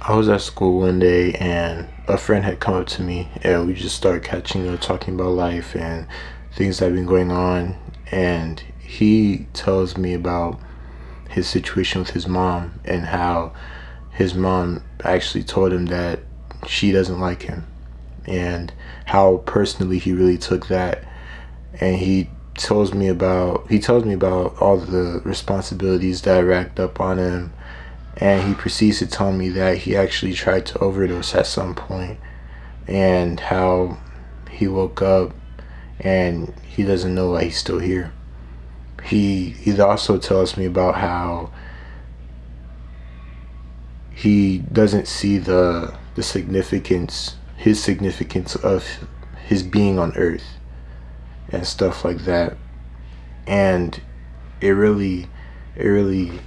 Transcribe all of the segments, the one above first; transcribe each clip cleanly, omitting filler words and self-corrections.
I was at school one day and a friend had come up to me and we just started catching up, talking about life and things that have been going on. And he tells me about his situation with his mom and how his mom actually told him that she doesn't like him and how personally he really took that. And he tells me about all the responsibilities that racked up on him, and he proceeds to tell me that he actually tried to overdose at some point and how he woke up and he doesn't know why he's still here. He also tells me about how he doesn't see the significance his significance of his being on earth and stuff like that. And it really it really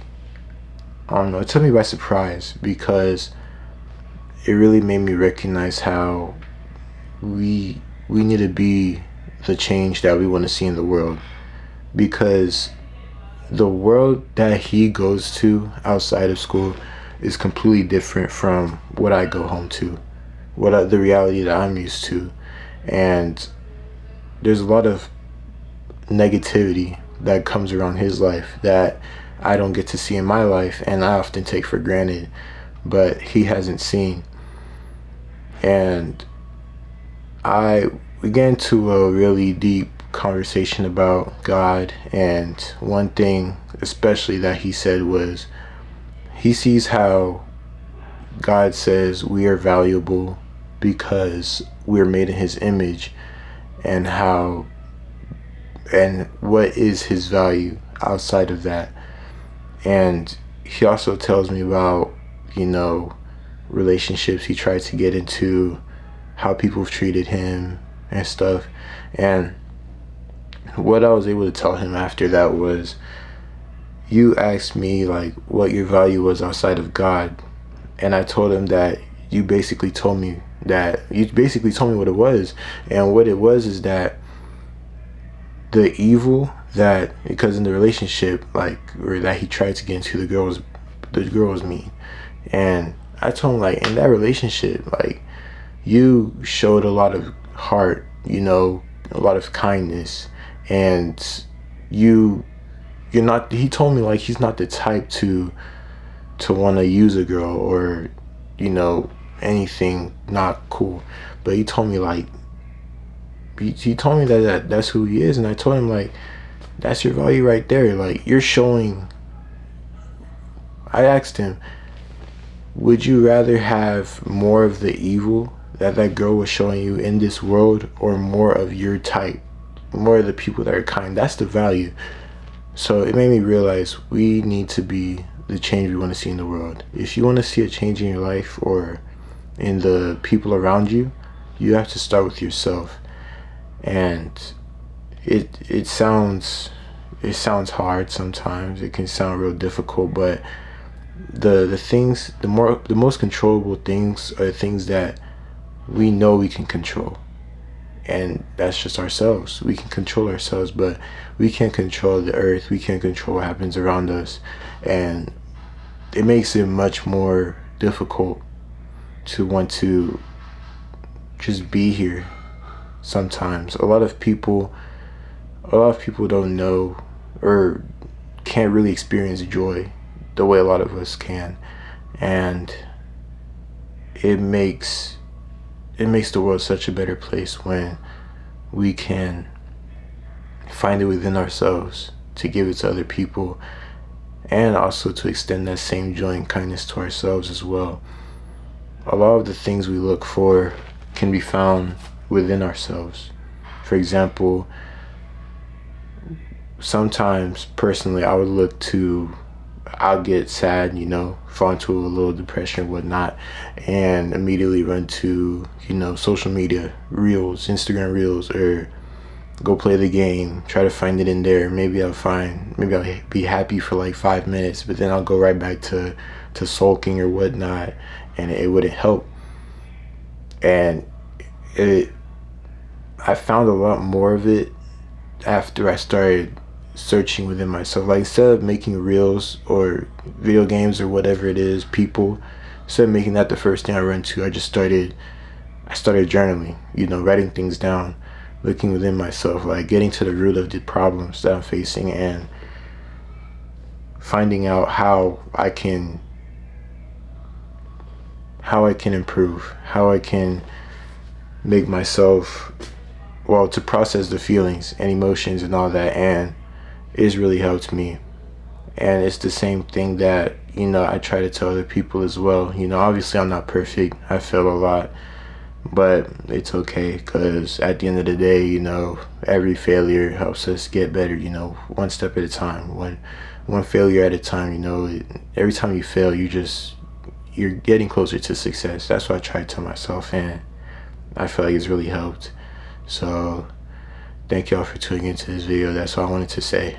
I don't know, it took me by surprise because it really made me recognize how we need to be the change that we want to see in the world, because the world that he goes to outside of school is completely different from what I go home to, the reality that I'm used to. And there's a lot of negativity that comes around his life that I don't get to see in my life and I often take for granted, but he hasn't seen. And I we get into a really deep conversation about God, and one thing especially that he said was he sees how God says we are valuable because we're made in his image, and how and what is his value outside of that. And he also tells me about, you know, relationships he tried to get into, how people have treated him and stuff. And what I was able to tell him after that was, you asked me like what your value was outside of God, and I told him that you basically told me what it was. And what it was is that the evil that, because in the relationship, like, or that he tried to get into, the girl was mean. And I told him, like, in that relationship, like, you showed a lot of heart, a lot of kindness. And you're not he told me, like, he's not the type to want to use a girl or, anything not cool. But he told me, like, he told me that's who he is. And I told him, like, that's your value right there. Like, you're showing. I asked him, would you rather have more of the evil that girl was showing you in this world, or more of your type, more of the people that are kind? That's the value. So it made me realize we need to be the change we want to see in the world. If you want to see a change in your life or in the people around you, you have to start with yourself. And it sounds hard sometimes. It can sound real difficult, but the most controllable things are the things that we know we can control. And that's just ourselves. We can control ourselves, but we can't control the earth. We can't control what happens around us. And it makes it much more difficult to want to just be here sometimes. A lot of people don't know or can't really experience joy the way a lot of us can. And it makes the world such a better place when we can find it within ourselves to give it to other people, and also to extend that same joy and kindness to ourselves as well. A lot of the things we look for can be found within ourselves. For example, sometimes personally I'll get sad, fall into a little depression and whatnot, and immediately run to, social media, reels, Instagram reels, or go play the game, try to find it in there. Maybe I'll be happy for like 5 minutes, but then I'll go right back to sulking or whatnot, and it wouldn't help. And it, I found a lot more of it after I started searching within myself. Like, instead of making reels or video games or whatever it is, people instead of making that the first thing I run to, I started journaling, writing things down, looking within myself, like getting to the root of the problems that I'm facing, and finding out how I can improve, how I can make myself, well, to process the feelings and emotions and all that. And it's really helped me. And it's the same thing that, I try to tell other people as well. Obviously I'm not perfect. I fail a lot, but it's okay, because at the end of the day, every failure helps us get better, one step at a time, one failure at a time. Every time you fail, you're getting closer to success. That's what I try to tell myself, and I feel like it's really helped. So thank y'all for tuning into this video. That's all I wanted to say.